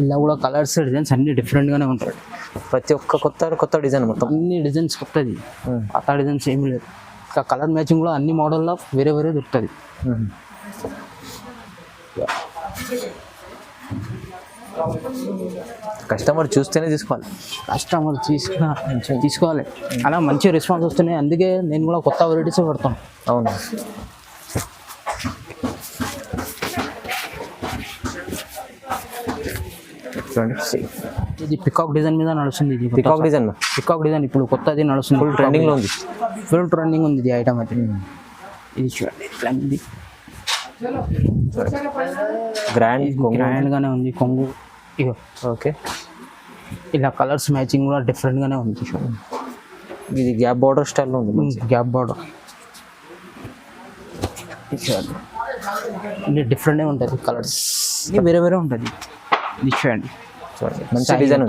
ఇలా కూడా colours designs అన్ని డిఫరెంట్ గానే ఉంటాయి. ప్రతి ఒక్క కొత్త డిజైన్ మొత్తం అన్ని డిజైన్స్ కొత్తది, పాత డిజైన్స్ ఏమీ లేదు. ఇంకా కలర్ మ్యాచింగ్ కూడా అన్ని మోడల్లో వేరే వేరే దొరుకుతుంది. కస్టమర్ చూస్తేనే తీసుకోవాలి, కస్టమర్ తీసుకోవాలి. అలా మంచి రెస్పాన్స్ వస్తున్నాయి, అందుకే నేను కూడా కొత్త వెరైటీస్ పెడతాను. అవును, చూడండి ఇది పికాక్ డిజైన్ మీద నడుస్తుంది. ఇది పికాక్ డిజైన్ ఇప్పుడు కొత్తది నడుస్తుంది, ఫుల్ ట్రెండింగ్ లో ఉంది. ఫుల్ ట్రెండింగ్ ఉంది ఇది ఐటమ్ అయితే. ఇది చూడండి ఇట్లా ఉంది, గ్రాండ్ గానే ఉంది కొంగు. ఇగో ఓకే, ఇలా కలర్స్ మ్యాచింగ్ కూడా డిఫరెంట్ గానే ఉంది. చూడండి ఇది గ్యాప్ బార్డర్ స్టైల్లో ఉంది, గ్యాప్ బార్డర్. ఇది డిఫరెంట్గా ఉంటుంది, కలర్స్ వేరే వేరే ఉంటుంది. ఇది చూడండి మంచి డిజైన్.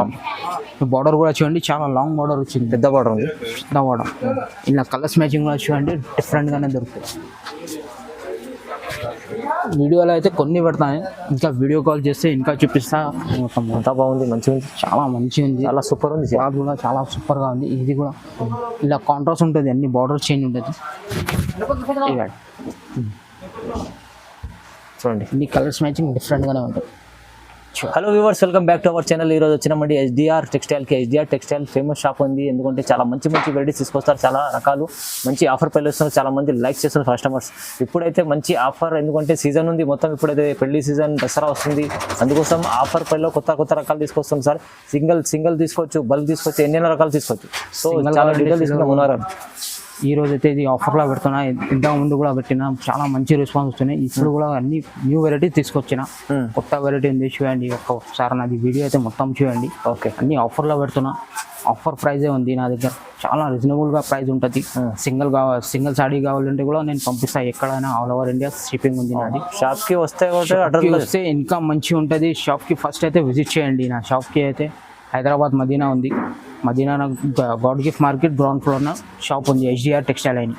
బార్డర్ కూడా చూడండి, చాలా లాంగ్ బార్డర్ వచ్చింది, పెద్ద బార్డర్ ఉంది. పెద్ద బార్డర్. ఇలా కలర్స్ మ్యాచింగ్ కూడా చూడండి డిఫరెంట్ గానే దొరుకుతాయి. వీడియోలో అయితే కొన్ని పెడతాను, ఇంకా వీడియో కాల్ చేస్తే ఇంకా చూపిస్తా. అంతా బాగుంది, మంచిగా ఉంది, చాలా మంచిగా ఉంది, చాలా సూపర్ ఉంది. క్లాత్ కూడా చాలా సూపర్గా ఉంది. ఇది కూడా ఇలా కాంట్రాస్ట్ ఉంటుంది, అన్ని బార్డర్ చేంజ్ ఉంటుంది. చూడండి అన్ని కలర్స్ మ్యాచింగ్ డిఫరెంట్గానే ఉంటుంది. Hello viewers, welcome back to our channel. ఈరోజు వచ్చినామండి ఎస్డిఆర్ టెక్స్టైల్కి. ఎస్డిఆర్ టెక్స్టైల్ ఫేమస్ షాప్ ఉంది, ఎందుకంటే చాలా మంచి వెరైటీస్ తీసుకొస్తారు, చాలా రకాలు మంచి ఆఫర్ పైలు వస్తున్నారు, చాలా మంది లైక్ చేస్తున్నారు కస్టమర్స్. ఇప్పుడైతే మంచి ఆఫర్, ఎందుకంటే సీజన్ ఉంది మొత్తం, ఇప్పుడైతే పెళ్లి సీజన్, దసరా వస్తుంది, అందుకోసం ఆఫర్ పైలో కొత్త రకాలు తీసుకొస్తాం సార్. సింగిల్ తీసుకోవచ్చు, బల్క్ తీసుకోవచ్చు, ఎన్నెన్నో రకాలు తీసుకోవచ్చు. సో చాలా డీటెయిల్ తీసుకుంటాం ఉన్నారు. ఈ రోజు అయితే ఇది ఆఫర్లో పెడుతున్నా, ఇంతకు ముందు కూడా పెట్టినా, చాలా మంచి రెస్పాన్స్ వస్తున్నాయి. ఇప్పుడు కూడా అన్ని న్యూ వెరైటీ తీసుకొచ్చిన, కొత్త వెరైటీ ఉంది చూడండి. ఒకసారి నాది వీడియో అయితే మొత్తం చూడండి. ఓకే, అన్ని ఆఫర్లో పెడుతున్నా, ఆఫర్ ప్రైజే ఉంది నా దగ్గర, చాలా రీజనబుల్గా ప్రైస్ ఉంటుంది. సింగిల్ సాడీ కావాలంటే కూడా నేను పంపిస్తాను, ఎక్కడైనా ఆల్ ఓవర్ ఇండియా షిప్పింగ్ ఉంది నాది. షాప్కి వస్తే ఇంకా మంచిగా ఉంటుంది. షాప్కి ఫస్ట్ అయితే విజిట్ చేయండి. నా షాప్కి అయితే హైదరాబాద్ మదీనా ఉంది, Madina God gift market ground ఫ్లోర్న షాప్ ఉంది, ఎస్డిఆర్ టెక్స్టైల్ అని.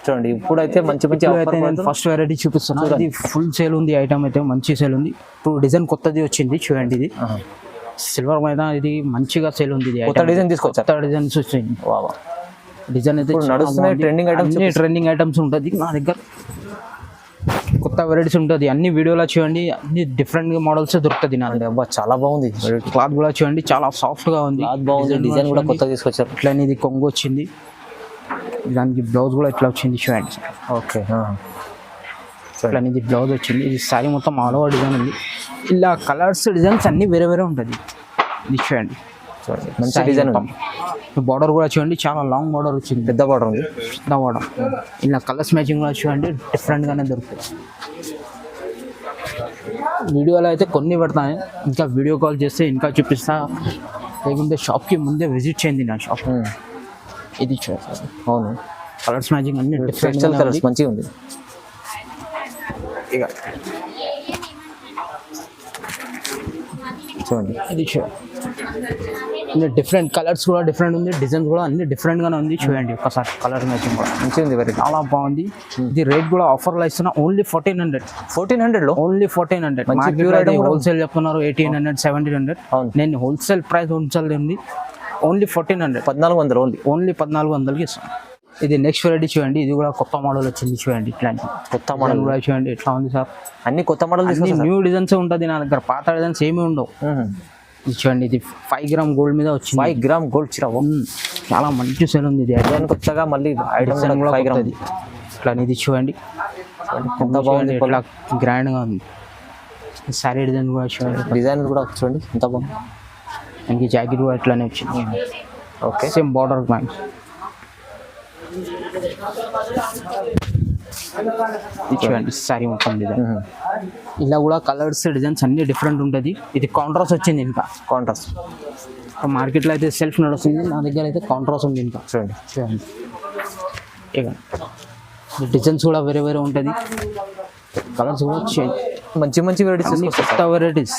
చూడండి ఇప్పుడైతే మంచి ఫస్ట్ వెరైటీ చూపిస్తున్నా. ఇది ఫుల్ సేల్ ఉంది, ఐటమ్ అయితే మంచి సేల్ ఉంది. ఇప్పుడు డిజైన్ కొత్తది వచ్చింది చూడండి, ఇది సిల్వర్ మీద, ఇది మంచిగా సేల్ ఉంది. డిజైన్ తీసుకోవచ్చు, కొత్త డిజైన్స్ వచ్చింది. డిజైన్ అయితే ట్రెండింగ్ ఐటమ్స్ ఉంటుంది నా దగ్గర, కొత్త వెరైటీస్ ఉంటుంది. అన్ని వీడియోలో చూడండి, అన్ని డిఫరెంట్ మోడల్స్ దొరుకుతుంది నా దగ్గర. చాలా బాగుంది. క్లాత్ కూడా చూడండి, చాలా సాఫ్ట్ గా ఉంది, డిజైన్ కూడా కొత్తగా తీసుకొచ్చారు. ఇట్లా ఇది కొంగు వచ్చింది, దానికి బ్లౌజ్ కూడా ఇట్లా వచ్చింది చూడండి. ఓకే, ఇట్లా ఇది బ్లౌజ్ వచ్చింది. ఇది సారీ మొత్తం ఆల్ ఓవర్ డిజైన్ ఉంది. ఇలా కలర్స్ డిజైన్స్ అన్ని వేరే వేరే ఉంటుంది. ఇది చూడండి మంచి డిజైన్. బార్డర్ కూడా చూడండి, చాలా లాంగ్ బార్డర్ వచ్చింది, పెద్ద బార్డర్ ఉంది, పెద్ద బార్డర్. ఇలా కలర్స్ మ్యాచింగ్ కూడా చూడండి డిఫరెంట్ గానే దొరుకుతాయి. వీడియోలో అయితే కొన్ని పెడతాను, ఇంకా వీడియో కాల్ చేస్తే ఇంకా చూపిస్తా, లేకుంటే షాప్కి ముందే విజిట్ చేయండి నా షాప్. ఇది చూడండి, అవును, కలర్స్ మ్యాచింగ్ అన్ని డిఫరెంట్ కలర్స్ మంచిగా ఉంది. ఇక చూడండి ఇది చూడండి, డిఫరెంట్ కలర్స్ కూడా డిఫరెంట్ ఉంది, డిజైన్స్ కూడా అన్ని డిఫరెంట్ గానే ఉంది చూడండి. ఒకసారి కలర్ మ్యాచింగ్ కూడా మంచిగా ఉంది, చాలా బాగుంది. ఇది రేట్ కూడా ఆఫర్లో ఇస్తున్నా, ఓన్లీ 1400 లో, ఓన్లీ 1400. హోల్సేల్ చెప్తున్నారు 1800, 1700. నేను హోల్సేల్ ప్రైస్ ఉంచాలి, ఓన్లీ 1400, 1400, ఓన్లీ 1400కి ఇస్తాను. ఇది నెక్స్ట్ వెరైటీ చూడండి, ఇది కూడా కొత్త మోడల్ వచ్చింది చూడండి. ఇట్లాంటి కొత్త మోడల్ కూడా చూడండి ఎట్లా ఉంది సార్. అన్ని కొత్త మోడల్, న్యూ డిజైన్స్ ఉంటుంది నా దగ్గర, పాత డిజైన్స్ ఏమీ ఉండవు. ఇది చూడండి, ఇది 5 గ్రామ్ గోల్డ్ మీద వచ్చింది. 5 గ్రామ్ గోల్డ్ చిరావు, చాలా మంచి సేల్ ఉంది. ఇది ఐటమ్ కొత్తగా మళ్ళీ ఐటమ్ కూడా 5 గ్రామ్. ఇట్లా ఇది చూడండి, ఎంత బాగుంది, ఇట్లా గ్రాండ్ గా ఉంది. సారీ డిజైన్ కూడా చూడండి, డిజైన్ కూడా చూడండి ఎంత బాగుంది. ఇంక జాకెట్ కూడా ఇట్లానే వచ్చింది. Okay, same border match. చూడండి సారీ మొత్తం డిజైన్. ఇలా కూడా కలర్స్ డిజైన్స్ అన్ని డిఫరెంట్ ఉంటుంది. ఇది కాంట్రాస్ట్ వచ్చింది, ఇంకా కాంట్రాస్ట్. మార్కెట్లో అయితే సెల్ఫ్ నడుస్తుంది, నా దగ్గర అయితే కాంట్రాస్ట్ ఉంది. ఇంకా చూడండి ఇక డిజైన్స్ కూడా వేరే వేరే ఉంటుంది, కలర్స్ కూడా మంచి వెరైటీస్, కొత్త వెరైటీస్.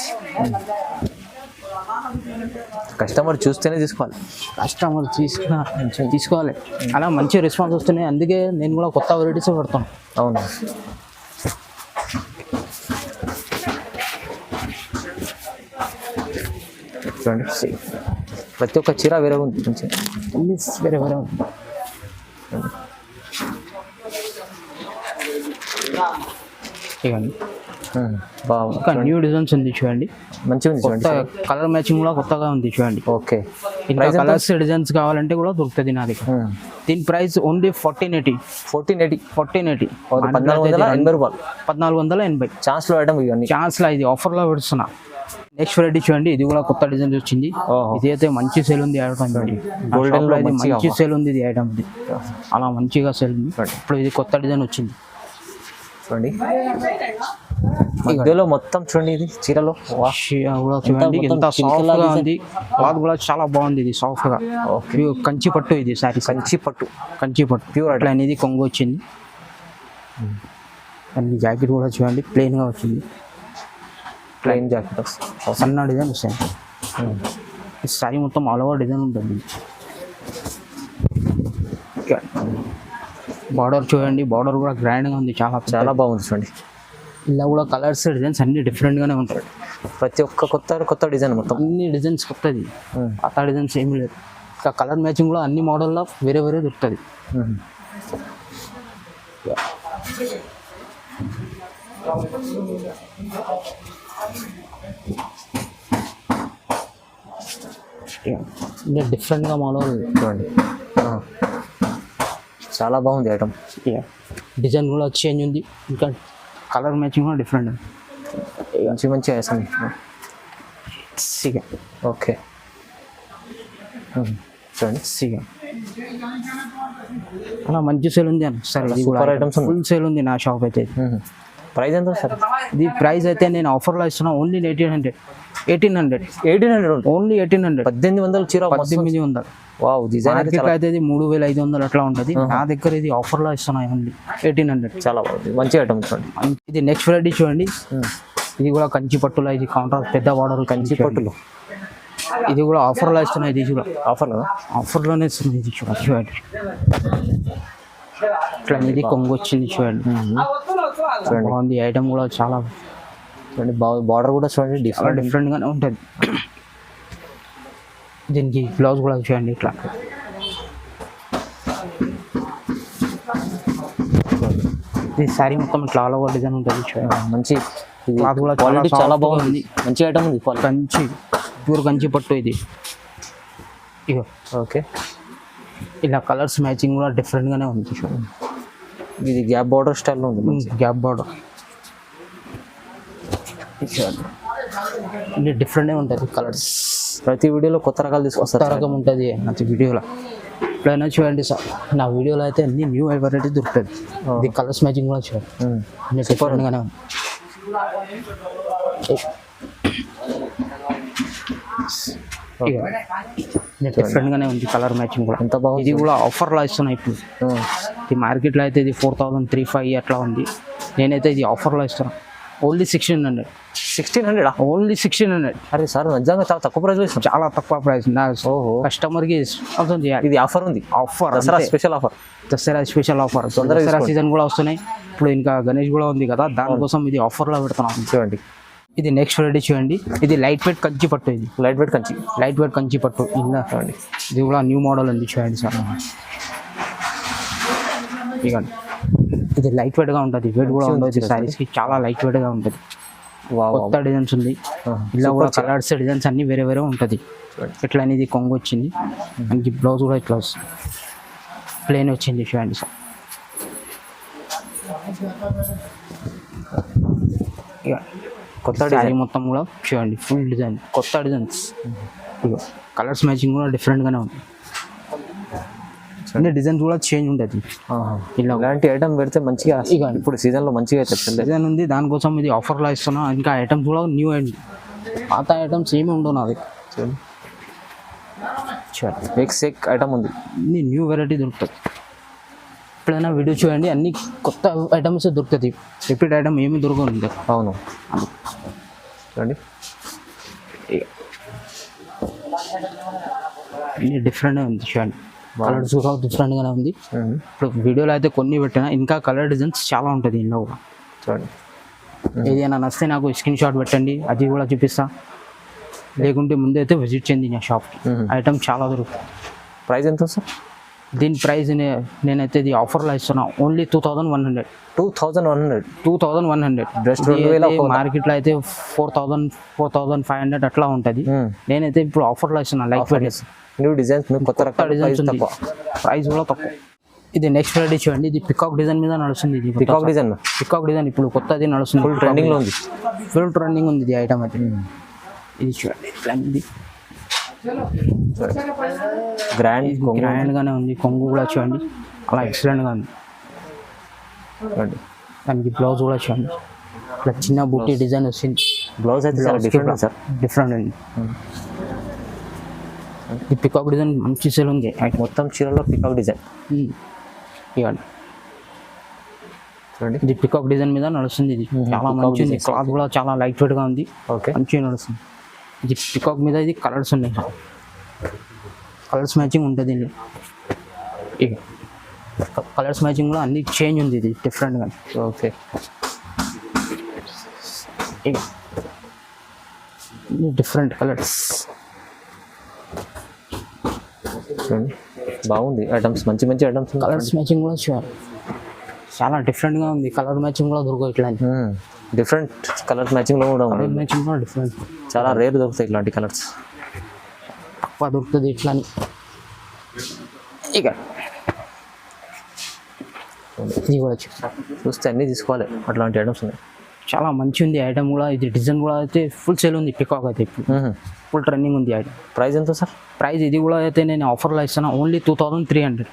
కస్టమర్ చూస్తేనే తీసుకోవాలి, కస్టమర్ తీసుకోవాలి. అలా మంచి రెస్పాన్స్ వస్తున్నాయి, అందుకే నేను కూడా కొత్త వెరైటీస్ పెడతాను. అవును, చూడండి ప్రతి ఒక్క చీర వేరే ఉంది మంచి అన్ని వేరే వేరే ఉంది. ఇవన్నీ బాగుంది. ఇంకా న్యూ డిజైన్స్ ఉంది చూడండి, మంచిగా ఉంది కొత్త చూడండి. కలర్ మ్యాచింగ్ కూడా కొత్తగా ఉంది చూడండి. ఓకే ఇంకా కలర్స్ డిజైన్స్ కావాలంటే కూడా దొరుకుతుంది నా దగ్గర. దీని ప్రైస్ ఓన్లీ 1480. 1480 1480 1480 ఛాన్స్లో ఐటమ్ ఇవన్నీ. ఛాన్స్ లా ఇది ఆఫర్ లో పెడుతున్నా. నెక్స్ట్ వెరైటీ చూడండి, ఇది కూడా కొత్త డిజైన్ వచ్చింది. ఇది అయితే మంచి సేల్ ఉంది ఐటమ్, గోల్డెన్ లో మంచి సేల్ ఉంది ఇది ఐటమ్, అలా మంచిగా సేల్ ఉంది. ఇప్పుడు ఇది కొత్త డిజైన్ వచ్చింది చూడండి, మధ్యలో మొత్తం చూడండి ఇది చీరలో కూడా చూడండి ఎంత సాఫ్ట్ గా ఉంది. క్లాత్ కూడా చాలా బాగుంది, ఇది సాఫ్ట్ గా. కంచి పట్టు ఇది సారీ, కంచి పట్టు ప్యూర్ అట్లా అనేది కొంగు వచ్చింది. అండ్ జాకెట్ కూడా చూడండి ప్లెయిన్ గా వచ్చింది, ప్లెయిన్ జాకెట్ సన్న డిజైన్ వస్తాయి. ఈ సారీ మొత్తం ఆల్ ఓవర్ డిజైన్ ఉంటుంది. బార్డర్ చూడండి, బార్డర్ కూడా గ్రాండ్ గా ఉంది, చాలా చాలా బాగుంది చూడండి. ఇలా కూడా కలర్స్ డిజైన్స్ అన్ని డిఫరెంట్ గానే ఉంటాయి. ప్రతి ఒక్క కొత్త డిజైన్ మొత్తం అన్ని డిజైన్స్ కొత్తది, కొత్త డిజైన్స్ ఏమి లేదు. ఇంకా కలర్ మ్యాచింగ్ కూడా అన్ని మోడల్లో వేరే వేరే దొరుకుతుంది. ఇంకా డిఫరెంట్గా మోడల్ చూడండి, చాలా బాగుంది ఐటమ్. డిజైన్ కూడా చేంజ్ ఉంది, ఇంకా కలర్ మ్యాచింగ్ కూడా డిఫరెంట్. మంచి వేసాను. ఓకే చూడండి, అలా మంచి సేల్ ఉంది అన్న. సరే సూపర్ ఐటమ్స్ ఫుల్ సేల్ ఉంది నా షాప్ అయితే. ప్రైస్ ఎంత సార్? ఇది ప్రైస్ అయితే నేను ఆఫర్లో ఇస్తున్నా ఓన్లీ 1800. ఓన్లీ 1800. 1800 చీర, 1800. వావ్, డిజైన్ అయితే ఇది 3500 అట్లా ఉంటుంది. నా దగ్గర ఇది ఆఫర్లో ఇస్తున్నా ఓన్లీ 1800. చాలా బాగుంది, మంచి ఐటమ్ చూడండి. ఇది నెక్స్ట్ వెరైటీ చూడండి, ఇది కూడా కంచి పట్టులో, ఇది కౌంటర్ పెద్ద బార్డర్ కంచి పట్టులో. ఇది కూడా ఆఫర్లో ఇస్తున్నా. ఇది కూడా ఆఫర్లోనే ఇస్తున్నా. ఇది చూడండి ఇట్లా ఇది కొంగు వచ్చింది చూడండి, బాగుంది ఐటమ్ కూడా చాలా చూడండి. బార్డర్ కూడా చూడండి డిఫరెంట్ గానే ఉంటుంది. దీనికి బ్లౌజ్ కూడా చూడండి ఇట్లా. ఇది శారీ మొత్తం ఇట్లా ఆల్ ఓవర్ డిజైన్ ఉంటుంది చూడండి. మంచి క్లాత్ కూడా క్వాలిటీ చాలా బాగుంది, మంచి ఐటమ్ ఉంది. కంచి ప్యూర్ కంచి పట్టు ఇది. ఇగో ఓకే, ఇలా కలర్స్ మ్యాచింగ్ కూడా డిఫరెంట్ గానే ఉంది చూడండి. ఇది గ్యాప్ బార్డర్ స్టైల్లో ఉంది, గ్యాప్ బార్డర్ ఇది డిఫరెంట్గా ఉంటుంది. కలర్స్ ప్రతి వీడియోలో కొత్త రకాలు తీసుకొస్తారు, కొత్త రకం ఉంటుంది ప్రతి వీడియోలో. ఎప్పుడైనా చూడండి సార్, నా వీడియోలో అయితే అన్ని న్యూ వెరైటీ దొరుకుతుంది. ఇది కలర్స్ మ్యాచింగ్ కూడా చూడండి, అన్ని డిఫరెంట్గానే ఉంది. డిఫరెంట్ గానే ఉంది కలర్ మ్యాచింగ్ కూడా. ఎంత బాగుంది. ఇది కూడా ఆఫర్లో ఇస్తున్నాయి ఇప్పుడు. ఇది మార్కెట్లో అయితే ఇది 4000-3500 అట్లా ఉంది. నేనైతే ఇది ఆఫర్లో ఇస్తాను ఓన్లీ 1600. 1600? ఓన్లీ 1600. అరే సార్, నిజంగా చాలా తక్కువ ప్రైస్ ఇస్తాను. చాలా తక్కువ ప్రైస్. నా కస్టమర్కి అవుతుంది. ఇది ఆఫర్ ఉంది, offer Dasara special offer. Dasara special offer. Dasara season కూడా వస్తున్నాయి ఇప్పుడు, ఇంకా గణేష్ కూడా ఉంది కదా, దానికోసం ఇది ఆఫర్లో పెడుతున్నాం చూడండి. ఇది నెక్స్ట్ వెరైటీ చూడండి, ఇది లైట్ వెయిట్ కంచి పట్టు. ఇది లైట్ వెయిట్ కంచి పట్టు ఇలా చూడండి. ఇది కూడా న్యూ మోడల్ ఉంది చూడండి సార్. ఇవ్వండి, ఇది లైట్ వెయిట్ గా ఉంటుంది, వెయిట్ కూడా ఉండదు. సారీస్ కి చాలా లైట్ వెయిట్ గా ఉంటుంది. కొత్త డిజైన్స్ ఉంది, ఇలా కూడా కలర్స్ డిజైన్స్ అన్ని వేరే వేరే ఉంటుంది. ఇట్లా అనేది కొంగు వచ్చింది, మనకి బ్లౌజ్ కూడా ఇట్లా వస్తుంది, ప్లెయిన్ వచ్చింది చూడండి సార్. ఇక కొత్త డిజైన్ మొత్తం కూడా చూడండి, ఫుల్ డిజైన్, కొత్త డిజైన్స్. ఇక కలర్స్ మ్యాచింగ్ కూడా డిఫరెంట్గానే ఉంది. అన్ని డిజైన్స్ కూడా చేంజ్ ఉంటుంది. ఇలా ఇలాంటి ఐటమ్ పెడితే మంచిగా, ఇక ఇప్పుడు సీజన్లో మంచిగా అయితే డిజైన్ ఉంది, దానికోసం ఇది ఆఫర్లో ఇస్తున్నా. ఇంకా ఐటమ్స్ కూడా న్యూ అండి, పాత ఐటమ్స్ ఏమి ఉండవు నాది. ఎక్ ఐటమ్ ఉంది, అన్ని న్యూ వెరైటీ దొరుకుతుంది. ఎప్పుడైనా వీడియో చూడండి, అన్ని కొత్త ఐటమ్స్ దొరుకుతుంది, రిపీట్ ఐటమ్ ఏమి దొరకదు. అవును చూడండి, అన్ని డిఫరెంట్గా ఉంది చూడండి. కలర్స్ కూడా డిఫరెంట్గానే ఉంది. ఇప్పుడు వీడియోలో అయితే కొన్ని పెట్టినా, ఇంకా కలర్ డిజైన్స్ చాలా ఉంటుంది ఇందులో కూడా చూడండి. ఏదైనా నచ్చితే నాకు స్క్రీన్ షాట్ పెట్టండి, అది కూడా చూపిస్తా. లేకుంటే ముందు అయితే విజిట్ చేయండి నా షాప్కి. ఐటమ్ చాలా దొరుకుతుంది. ప్రైస్ ఎంత సార్? దీని ప్రైస్ నేనైతే ఇది ఆఫర్లో ఇస్తున్నా ఓన్లీ 2100. 2100 జస్ట్ 2000. మార్కెట్లో అయితే 4500 అట్లా ఉంటుంది. నేనైతే ఇప్పుడు ఆఫర్లో ఇస్తున్నా. లైక్ న్యూ డిజైన్స్, కొత్త రకాల డిజైన్స్ ఉంది, ప్రైస్ కూడా తక్కువ. ఇది నెక్స్ట్ వెరైటీ చూడండి. ఇది పికాక్ డిజైన్ మీద నడుస్తుంది. ఇది పికాక్ డిజైన్ ఇప్పుడు కొత్తది నడుస్తుంది. ఫుల్ ట్రెండింగ్ లో ఉంది. ఫుల్ ట్రెండింగ్ ఉంది ఇది ఐటమ్ అయితే. ఇది చూడండి ఇట్లా ఉంది. గ్రాండ్ గానే ఉంది. కొంగు కూడా చూడండి అలా ఎక్సలెంట్ గా ఉంది. దానికి బ్లౌజ్ కూడా చూడండి ఇట్లా చిన్న బుట్టి డిజైన్ వచ్చింది. బ్లౌజ్ అయితే చాలా డిఫరెంట్ సార్. డిఫరెంట్ అండి. ఈ పికాక్ డిజైన్ మంచి సేల్ ఉంది. మొత్తం చీరలో పికాక్ డిజైన్ ఇవ్వండి చూడండి. ఇది పికాక్ డిజైన్ మీద నడుస్తుంది. ఇది చాలా మంచిది. క్లాత్ కూడా చాలా లైట్ వెయిట్ గా ఉంది. ఓకే, మంచిగా నడుస్తుంది. ఇది పికాక్ మీద ఇది కలర్స్ ఉన్నాయి. కలర్స్ మ్యాచింగ్ ఉంటుంది. కలర్స్ మ్యాచింగ్ కూడా అన్ని చేంజ్ ఉంది. ఇది డిఫరెంట్ గా. ఓకే, డిఫరెంట్ కలర్స్ బాగుంది. ఐటమ్స్ మంచి ఐటమ్స్. కలర్స్ మ్యాచింగ్ కూడా చాలా డిఫరెంట్ గా ఉంది. కలర్ మ్యాచింగ్ కూడా దొరకవు ఇట్లా. డిఫరెంట్ కలర్ మ్యాచింగ్ లో కూడా ఉంది. మ్యాచింగ్ కూడా డిఫరెంట్. చాలా రేర్ దొరుకుతాయి ఇట్లాంటి కలర్స్. తక్కువ దొరుకుతుంది ఇట్లా. ఇక ఇది కూడా చూస్తే అన్నీ తీసుకోవాలి. అట్లాంటి ఐటమ్స్ ఉన్నాయి. చాలా మంచి ఉంది ఐటమ్ కూడా. ఇది డిజైన్ కూడా అయితే ఫుల్ సేల్ ఉంది. పికాక్ అయితే ఇప్పుడు ఫుల్ ట్రెండింగ్ ఉంది ఐటమ్. ప్రైస్ ఎంత సార్? ప్రైస్ ఇది కూడా అయితే నేను ఆఫర్లో ఇస్తాను ఓన్లీ 2300.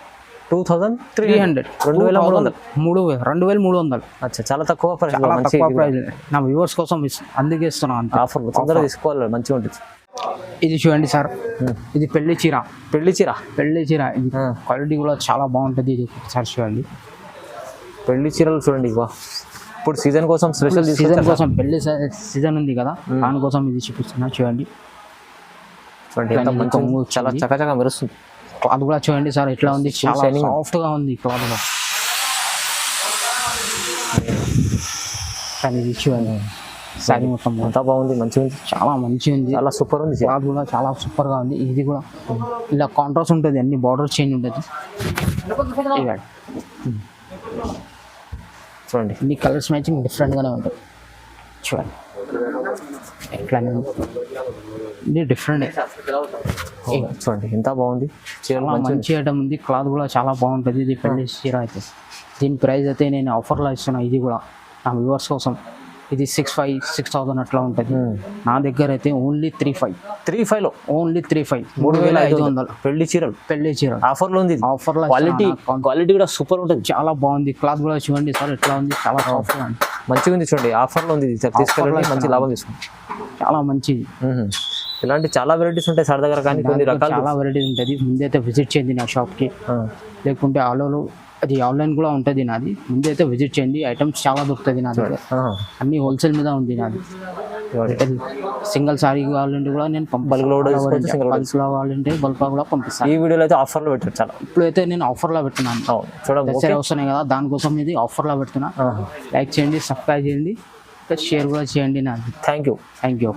2300. 2300. అచ్చా, చాలా తక్కువ ప్రైస్. తక్కువ ప్రైస్ నా వ్యూవర్స్ కోసం అందుకే ఇస్తున్నాను అంత ఆఫర్. తొందరగా తీసుకోవాలి, మంచిగా ఉంటుంది. ఇది చూడండి సార్. ఇది పెళ్లి చీర. ఇది క్వాలిటీ కూడా చాలా బాగుంటుంది. ఇది సార్ చూడండి. పెళ్లి చీరలు చూడండి. ఇప్పుడు సీజన్ కోసం స్పెషల్. సీజన్ కోసం పెళ్లి సీజన్ ఉంది కదా, దానికోసం ఇది చూపిస్తున్నా. చూడండి చాలా చక్కగా మెరుస్తుంది. క్లాత్ కూడా చూడండి సార్ ఎట్లా ఉంది. చాలా సాఫ్ట్ గా ఉంది క్లాత్ కూడా. కానీ ఇది చూడండి సారీ మొత్తం అంతా బాగుంది, మంచిగా ఉంది. చాలా మంచిగా ఉంది. చాలా సూపర్ ఉంది. క్లాత్ కూడా చాలా సూపర్ గా ఉంది. ఇది కూడా ఇలా కాంట్రాస్ట్ ఉంటుంది. అన్ని బార్డర్ చేంజ్ ఉంటుంది. చూడండి ఇన్ని కలర్స్ మ్యాచింగ్ డిఫరెంట్ గానే ఉంటుంది. చూడండి ఎట్లానే ఇది డిఫరెంట్. చూడండి ఎంత బాగుంది. మంచి ఐటమ్ ఉంది. క్లాత్ కూడా చాలా బాగుంటుంది. ఇది పెళ్లి చీర అయితే. దీని ప్రైస్ అయితే నేను ఆఫర్లో ఇస్తున్నా. ఇది కూడా నా వ్యూవర్స్ కోసం. ఇది 6,000 అట్లా ఉంటుంది. నా దగ్గర అయితే ఓన్లీ 3,500. ఓన్లీ 3,500. పెళ్లి చీరలు ఆఫర్లో ఉంది. ఆఫర్లో క్వాలిటీ కూడా సూపర్ ఉంటుంది. చాలా బాగుంది. క్లాత్ కూడా చూడండి సార్ ఎట్లా ఉంది. చాలా సాఫ్ట్ గా మంచిగా ఉంది. చూడండి ఆఫర్లో ఉంది. తీసుకెళ్ళండి, మంచి లాభం తీసుకోండి. చాలా మంచిది. ఇలాంటి చాలా వెరైటీస్ ఉంటాయి సార్ దగ్గర. కానీ కొన్ని రకాల చాలా వెరైటీస్ ఉంటుంది. ముందైతే విజిట్ చేయండి నా షాప్కి. లేకుంటే అది ఆన్లైన్ కూడా ఉంటుంది నాది. ముందైతే విజిట్ చేయండి. ఐటమ్స్ చాలా దొరుకుతుంది నా దగ్గర. అన్ని హోల్సేల్ మీద ఉంది నాది. సింగిల్ సారీ కావాలంటే కూడా నేను బల్క్లో కావాలంటే బల్క్లో కూడా పంపిస్తాను. ఈ వీడియోలో అయితే ఆఫర్లో పెట్టారు చాలా. ఇప్పుడైతే నేను ఆఫర్లో పెడుతున్నాను. చూడండి వస్తున్నాయి కదా, దానికోసం ఇది ఆఫర్లో పెడుతున్నా. లైక్ చేయండి, సబ్స్క్రైబ్ చేయండి, షేర్ కూడా చేయండి. నాది థ్యాంక్ యూ.